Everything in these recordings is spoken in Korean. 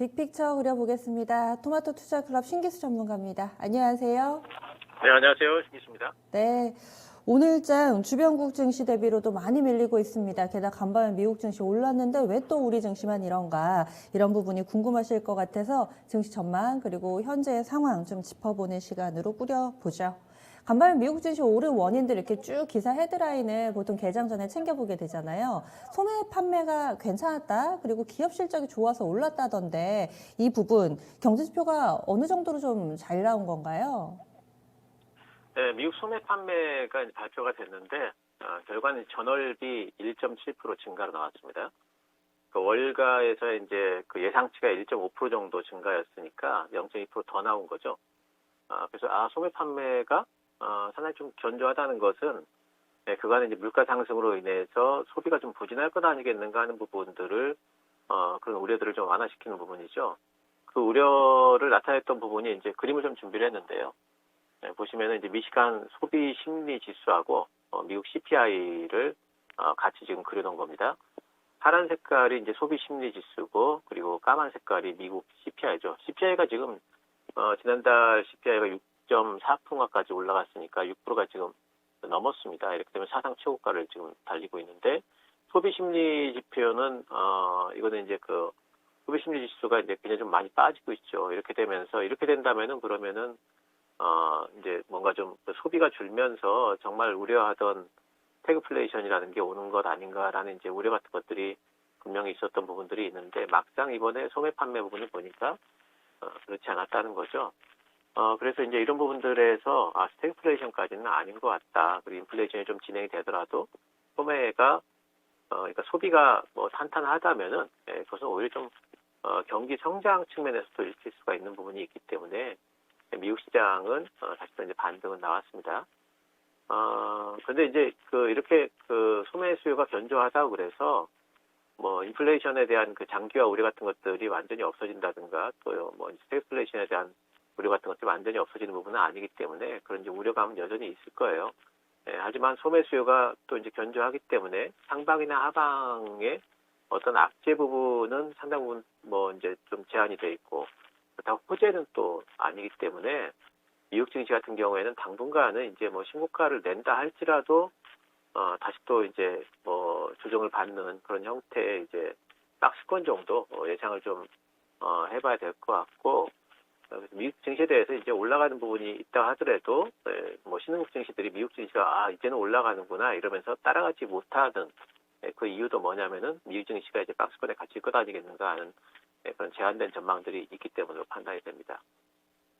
빅픽처 그려보겠습니다. 토마토 투자 클럽 신기수 전문가입니다. 안녕하세요. 네, 안녕하세요. 신기수입니다. 네. 오늘장 주변국 증시 대비로도 많이 밀리고 있습니다. 게다가 간밤에 미국 증시 올랐는데 왜 또 우리 증시만 이런가? 이런 부분이 궁금하실 것 같아서 증시 전망 그리고 현재의 상황 좀 짚어보는 시간으로 꾸려보죠. 간밤에 미국 증시 오른 원인들 이렇게 쭉 기사 헤드라인을 보통 개장 전에 챙겨보게 되잖아요. 소매 판매가 괜찮았다. 그리고 기업 실적이 좋아서 올랐다던데 이 부분 경제지표가 어느 정도로 좀 잘 나온 건가요? 네, 미국 소매 판매가 이제 발표가 됐는데 결과는 전월비 1.7% 증가로 나왔습니다. 그 월가에서 이제 그 예상치가 1.5% 정도 증가였으니까 0.2%더 나온 거죠. 그래서 소매 판매가 상당히 좀 견조하다는 것은 그간의 이제 물가 상승으로 인해서 소비가 좀 부진할 것 아니겠는가 하는 부분들을 그런 우려들을 좀 완화시키는 부분이죠. 그 우려를 나타냈던 부분이 이제 그림을 좀 준비를 했는데요. 보시면은 이제 미시간 소비 심리 지수하고 미국 CPI를 같이 지금 그려놓은 겁니다. 파란 색깔이 이제 소비 심리 지수고 그리고 까만 색깔이 미국 CPI죠. CPI가 지금 지난달 CPI가 6.4%까지 올라갔으니까 6%가 지금 넘었습니다. 이렇게 되면 사상 최고가를 지금 달리고 있는데 소비 심리 지표는 이거는 이제 그 소비 심리 지수가 이제 굉장히 좀 많이 빠지고 있죠. 이렇게 되면서 이렇게 된다면은 그러면은 이제 뭔가 좀 소비가 줄면서 정말 우려하던 태그플레이션이라는 게 오는 것 아닌가라는 이제 우려 같은 것들이 분명히 있었던 부분들이 있는데 막상 이번에 소매 판매 부분을 보니까 그렇지 않았다는 거죠. 그래서 이제 이런 부분들에서 스태그플레이션까지는 아닌 것 같다. 그리고 인플레이션이 좀 진행이 되더라도 소매가 그러니까 소비가 뭐 탄탄하다면은 그것은 오히려 좀 경기 성장 측면에서도 읽힐 수가 있는 부분이 있기 때문에 미국 시장은 다시 또 이제 반등은 나왔습니다. 근데 이제 이렇게 소매 수요가 견조하다고 그래서 뭐 인플레이션에 대한 그 장기화 우려 같은 것들이 완전히 없어진다든가 또 뭐 스태그플레이션에 대한 우려 같은 것들이 완전히 없어지는 부분은 아니기 때문에 그런 이제 우려감은 여전히 있을 거예요. 하지만 소매 수요가 또 이제 견조하기 때문에 상방이나 하방의 어떤 악재 부분은 상당 부분 뭐 이제 좀 제한이 돼 있고 그렇다고 호재는 또 아니기 때문에 미국 증시 같은 경우에는 당분간은 이제 뭐 신고가를 낸다 할지라도 다시 또 이제 뭐 조정을 받는 그런 형태의 이제 박스권 정도 예상을 좀 해봐야 될 것 같고 미국 증시에 대해서 이제 올라가는 부분이 있다 하더라도 뭐 신흥국 증시들이 미국 증시가 이제는 올라가는구나 이러면서 따라가지 못하는 그 이유도 뭐냐면은 미국 증시가 이제 박스권에 갇힐 것 아니겠는가 하는 그런 제한된 전망들이 있기 때문으로 판단이 됩니다.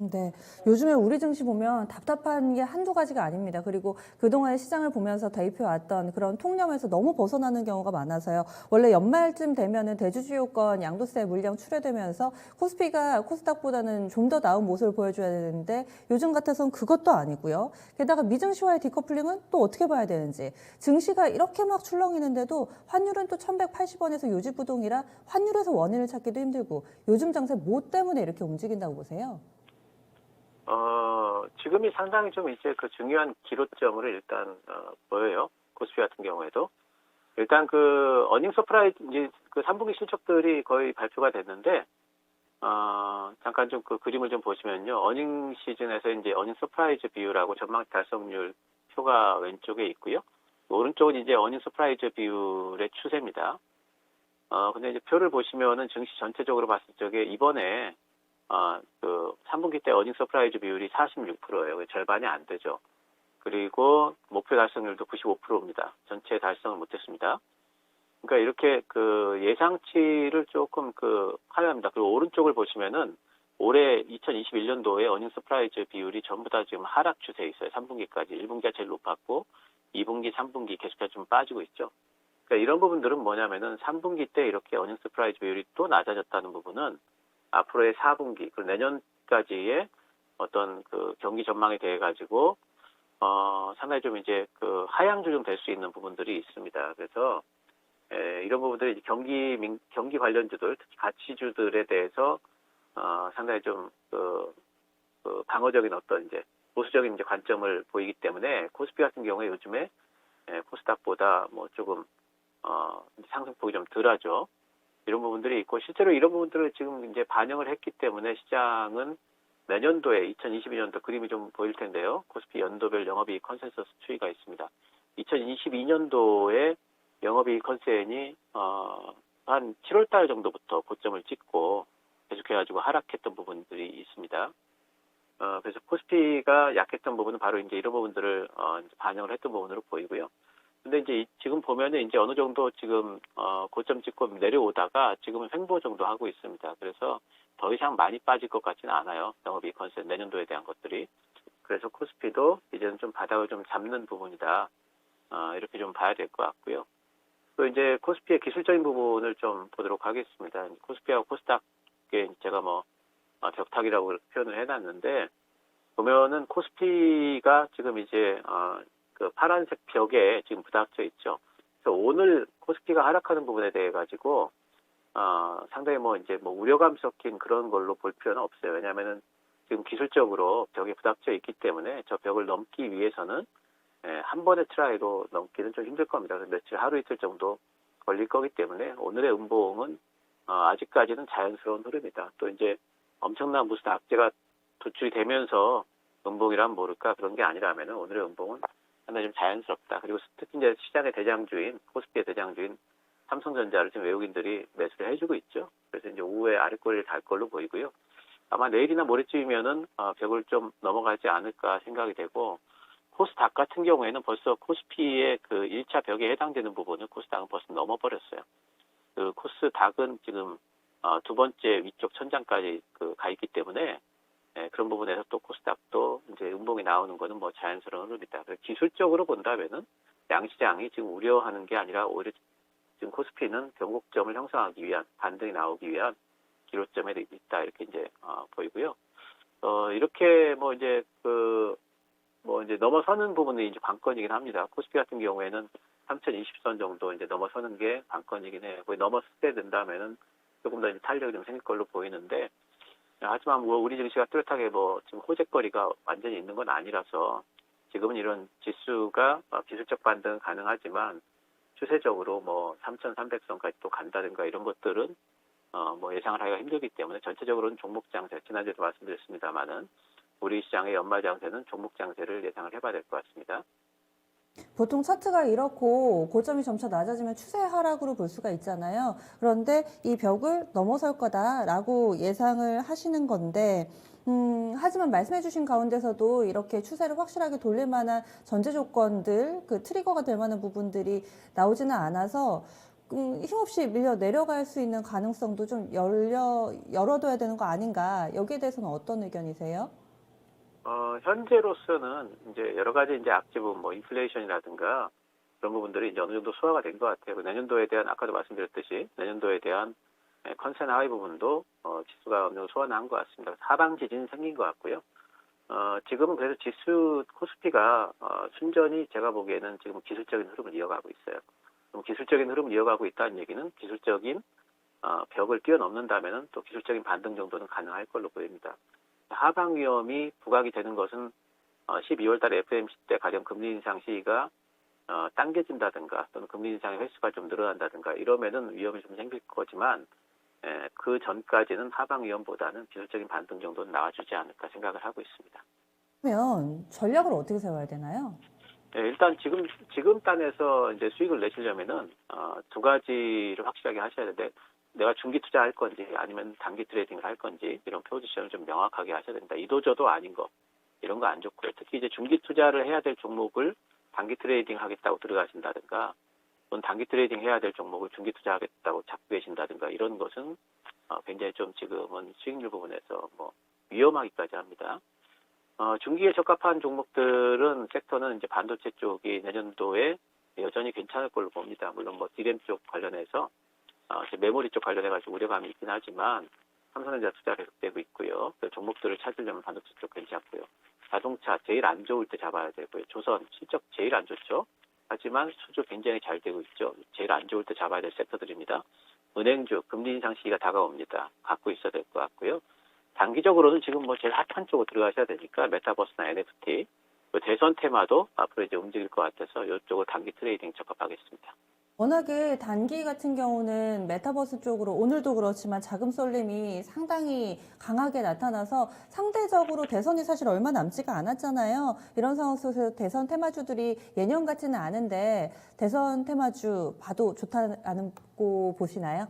네. 요즘에 우리 증시 보면 답답한 게 한두 가지가 아닙니다. 그리고 그동안의 시장을 보면서 대입해왔던 그런 통념에서 너무 벗어나는 경우가 많아서요. 원래 연말쯤 되면은 대주주요건 양도세 물량 출회되면서 코스피가 코스닥보다는 좀 더 나은 모습을 보여줘야 되는데 요즘 같아서는 그것도 아니고요. 게다가 미증시와의 디커플링은 또 어떻게 봐야 되는지. 증시가 이렇게 막 출렁이는데도 환율은 또 1180원에서 요지부동이라 환율에서 원인을 찾기도 힘들고 요즘 장세 뭐 때문에 이렇게 움직인다고 보세요? 지금이 상당히 좀 이제 그 중요한 기로점으로 일단, 보여요. 코스피 같은 경우에도. 일단 어닝 서프라이즈, 이제 3분기 실적들이 거의 발표가 됐는데, 잠깐 좀 그림을 좀 보시면요. 어닝 시즌에서 이제 어닝 서프라이즈 비율하고 전망 달성률 표가 왼쪽에 있고요. 오른쪽은 이제 어닝 서프라이즈 비율의 추세입니다. 근데 이제 표를 보시면은 증시 전체적으로 봤을 적에 이번에 3분기 때 어닝 서프라이즈 비율이 46%예요. 절반이 안 되죠. 그리고 목표 달성률도 95%입니다. 전체 달성을 못했습니다. 그러니까 이렇게 예상치를 조금 하회합니다. 그리고 오른쪽을 보시면은 올해 2021년도에 어닝 서프라이즈 비율이 전부 다 지금 하락 추세에 있어요. 3분기까지. 1분기가 제일 높았고 2분기, 3분기 계속해서 좀 빠지고 있죠. 그러니까 이런 부분들은 뭐냐면은 3분기 때 이렇게 어닝 서프라이즈 비율이 또 낮아졌다는 부분은 앞으로의 4분기, 그리고 내년까지의 어떤 경기 전망에 대해 가지고, 상당히 좀 이제 하향 조정될 수 있는 부분들이 있습니다. 그래서, 이런 부분들이 이제 경기 관련주들, 특히 가치주들에 대해서, 상당히 좀, 방어적인 어떤 이제, 보수적인 이제 관점을 보이기 때문에, 코스피 같은 경우에 요즘에, 코스닥보다 뭐 조금, 상승폭이 좀 덜하죠. 이런 부분들이 있고 실제로 이런 부분들을 지금 이제 반영을 했기 때문에 시장은 내년도에 2022년도 그림이 좀 보일 텐데요. 코스피 연도별 영업이익 컨센서스 추이가 있습니다. 2022년도에 영업이익 컨센이 한 7월 달 정도부터 고점을 찍고 계속해가지고 하락했던 부분들이 있습니다. 그래서 코스피가 약했던 부분은 바로 이제 이런 부분들을 이제 반영을 했던 부분으로 보이고요. 근데 이제 지금 보면은 이제 어느 정도 지금 고점 찍고 내려오다가 지금은 횡보 정도 하고 있습니다. 그래서 더 이상 많이 빠질 것 같지는 않아요. 영업이익 컨센 내년도에 대한 것들이. 그래서 코스피도 이제는 좀 바닥을 좀 잡는 부분이다. 이렇게 좀 봐야 될 것 같고요. 또 이제 코스피의 기술적인 부분을 좀 보도록 하겠습니다. 코스피하고 코스닥에 제가 벽타기라고 그렇게 표현을 해놨는데 보면은 코스피가 지금 이제 그 파란색 벽에 지금 부닥쳐 있죠. 그래서 오늘 코스피가 하락하는 부분에 대해 가지고 상당히 이제 우려감 섞인 그런 걸로 볼 필요는 없어요. 왜냐하면은 지금 기술적으로 벽에 부닥쳐 있기 때문에 저 벽을 넘기 위해서는 한 번의 트라이로 넘기는 좀 힘들 겁니다. 그래서 며칠 하루 이틀 정도 걸릴 거기 때문에 오늘의 음봉은 아직까지는 자연스러운 흐름이다. 또 이제 엄청난 무슨 악재가 도출이 되면서 음봉이란 모를까 그런 게 아니라면은 오늘의 음봉은 상당히 좀 자연스럽다. 그리고 특히 이제 시장의 대장주인 코스피의 대장주인 삼성전자를 지금 외국인들이 매수를 해주고 있죠. 그래서 이제 오후에 아랫꼬리를 달 걸로 보이고요. 아마 내일이나 모레쯤이면은 벽을 좀 넘어가지 않을까 생각이 되고 코스닥 같은 경우에는 벌써 코스피의 그 1차 벽에 해당되는 부분을 코스닥은 벌써 넘어버렸어요. 그 코스닥은 지금 두 번째 위쪽 천장까지 가 있기 때문에 그런 부분에서 또 코스닥도 이제 음봉이 나오는 거는 자연스러운 흐름이다. 기술적으로 본다면은 양시장이 지금 우려하는 게 아니라 오히려 지금 코스피는 변곡점을 형성하기 위한 반등이 나오기 위한 기로점에 있다 이렇게 이제 보이고요. 이렇게 이제 넘어서는 부분이 이제 관건이긴 합니다. 코스피 같은 경우에는 3020선 정도 이제 넘어서는 게 관건이긴 해요. 거의 넘었을 때 된다면은 조금 더 이제 탄력이 좀 생길 걸로 보이는데, 하지만 우리 증시가 뚜렷하게 지금 호재거리가 완전히 있는 건 아니라서 지금은 이런 지수가 기술적 반등은 가능하지만 추세적으로 3,300선까지 또 간다든가 이런 것들은 예상을 하기가 힘들기 때문에 전체적으로는 종목 장세, 지난주에도 말씀드렸습니다만은 우리 시장의 연말 장세는 종목 장세를 예상을 해봐야 될 것 같습니다. 보통 차트가 이렇고 고점이 점차 낮아지면 추세 하락으로 볼 수가 있잖아요. 그런데 이 벽을 넘어설 거다라고 예상을 하시는 건데, 하지만 말씀해 주신 가운데서도 이렇게 추세를 확실하게 돌릴 만한 전제 조건들, 그 트리거가 될 만한 부분들이 나오지는 않아서 힘없이 밀려 내려갈 수 있는 가능성도 좀 열어둬야 되는 거 아닌가. 여기에 대해서는 어떤 의견이세요? 현재로서는 이제 여러 가지 이제 악재 부분, 인플레이션이라든가 그런 부분들이 이제 어느 정도 소화가 된 것 같아요. 내년도에 대한, 아까도 말씀드렸듯이 내년도에 대한 컨센 하위 부분도 지수가 어느 정도 소화는 것 같습니다. 하방 지진이 생긴 것 같고요. 지금은 그래서 지수 코스피가 순전히 제가 보기에는 지금 기술적인 흐름을 이어가고 있어요. 그럼 기술적인 흐름을 이어가고 있다는 얘기는 기술적인 벽을 뛰어넘는다면은 또 기술적인 반등 정도는 가능할 걸로 보입니다. 하방 위험이 부각이 되는 것은 12월 달에 FOMC 때 가령 금리 인상 시기가 당겨진다든가 또는 금리 인상의 횟수가 좀 늘어난다든가 이러면은 위험이 좀 생길 거지만 그 전까지는 하방 위험보다는 기술적인 반등 정도는 나와주지 않을까 생각을 하고 있습니다. 그러면 전략을 어떻게 세워야 되나요? 일단 지금 단에서 이제 수익을 내시려면은 두 가지를 확실하게 하셔야 되는데 내가 중기 투자할 건지 아니면 단기 트레이딩을 할 건지 이런 포지션을 좀 명확하게 하셔야 됩니다. 이도저도 아닌 거 이런 거 안 좋고요. 특히 이제 중기 투자를 해야 될 종목을 단기 트레이딩 하겠다고 들어가신다든가 또는 단기 트레이딩 해야 될 종목을 중기 투자하겠다고 잡고 계신다든가 이런 것은 굉장히 좀 지금은 수익률 부분에서 위험하기까지 합니다. 중기에 적합한 종목들은 섹터는 이제 반도체 쪽이 내년도에 여전히 괜찮을 걸로 봅니다. 물론 디램 쪽 관련해서 메모리 쪽 관련해가지고 우려감이 있긴 하지만 삼성전자 투자 계속되고 있고요. 그 종목들을 찾으려면 반도체 쪽 괜찮고요. 자동차 제일 안 좋을 때 잡아야 되고요. 조선 실적 제일 안 좋죠. 하지만 수주 굉장히 잘 되고 있죠. 제일 안 좋을 때 잡아야 될 섹터들입니다. 은행주 금리 인상 시기가 다가옵니다. 갖고 있어야 될 것 같고요. 단기적으로는 지금 제일 핫한 쪽으로 들어가셔야 되니까 메타버스나 NFT, 대선 테마도 앞으로 이제 움직일 것 같아서 이쪽으로 단기 트레이딩 적합하겠습니다. 워낙에 단기 같은 경우는 메타버스 쪽으로 오늘도 그렇지만 자금 쏠림이 상당히 강하게 나타나서 상대적으로 대선이 사실 얼마 남지가 않았잖아요. 이런 상황 속에서 대선 테마주들이 예년 같지는 않은데 대선 테마주 봐도 좋다고 보시나요?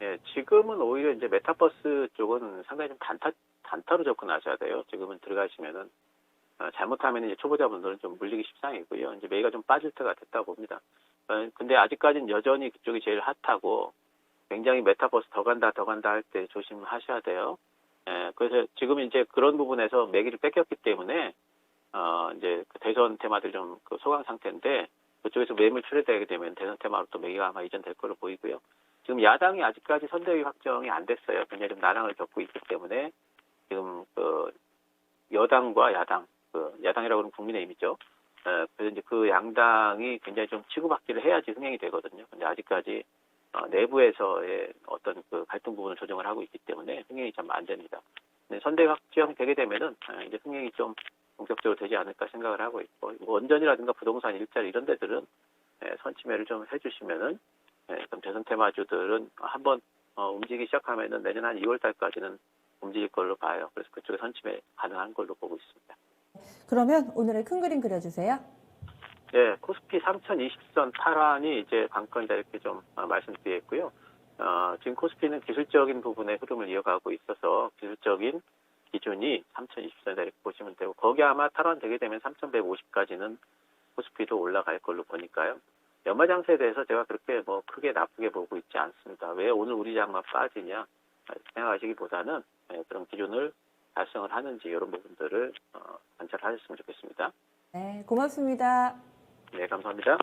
예, 지금은 오히려 이제 메타버스 쪽은 상당히 좀 단타로 접근하셔야 돼요. 지금은 들어가시면은 잘못하면 이제 초보자분들은 좀 물리기 십상이고요. 이제 매기가 좀 빠질 때가 됐다고 봅니다. 근데 아직까지는 여전히 그쪽이 제일 핫하고 굉장히 메타버스 더 간다 할 때 조심하셔야 돼요. 예, 그래서 지금 이제 그런 부분에서 매기를 뺏겼기 때문에 이제 그 대선 테마들 좀 그 소강 상태인데 그쪽에서 매물 출회되게 되면 대선 테마로 또 매기가 아마 이전될 걸로 보이고요. 지금 야당이 아직까지 선대위 확정이 안 됐어요. 굉장히 좀 난항을 겪고 있기 때문에 지금 그 여당과 야당, 그 야당이라고 하는 국민의힘이죠. 그래서 이제 그 양당이 굉장히 좀 치고받기를 해야지 흥행이 되거든요. 근데 아직까지 내부에서의 어떤 그 갈등 부분을 조정을 하고 있기 때문에 흥행이 참 안 됩니다. 근데 선대 확정 되게 되면은 이제 흥행이 좀 본격적으로 되지 않을까 생각을 하고 있고, 뭐 원전이라든가 부동산 일자리 이런 데들은 선침해를 좀 해주시면은 그럼 대선 테마주들은 한번 움직이기 시작하면은 내년 한 2월 달까지는 움직일 걸로 봐요. 그래서 그쪽에 선침해 가능한 걸로 보고 있습니다. 그러면 오늘의 큰 그림 그려주세요. 네, 코스피 3020선 탈환이 이제 관건이다 이렇게 좀 말씀드리겠고요. 지금 코스피는 기술적인 부분의 흐름을 이어가고 있어서 기술적인 기준이 3020선이다 이렇게 보시면 되고 거기 아마 탈환되게 되면 3150까지는 코스피도 올라갈 걸로 보니까요. 연말장세에 대해서 제가 그렇게 뭐 크게 나쁘게 보고 있지 않습니다. 왜 오늘 우리 장만 빠지냐 생각하시기보다는 그런 기준을 달성을 하는지 이런 부분들을 관찰하셨으면 좋겠습니다. 네, 고맙습니다. 네, 감사합니다.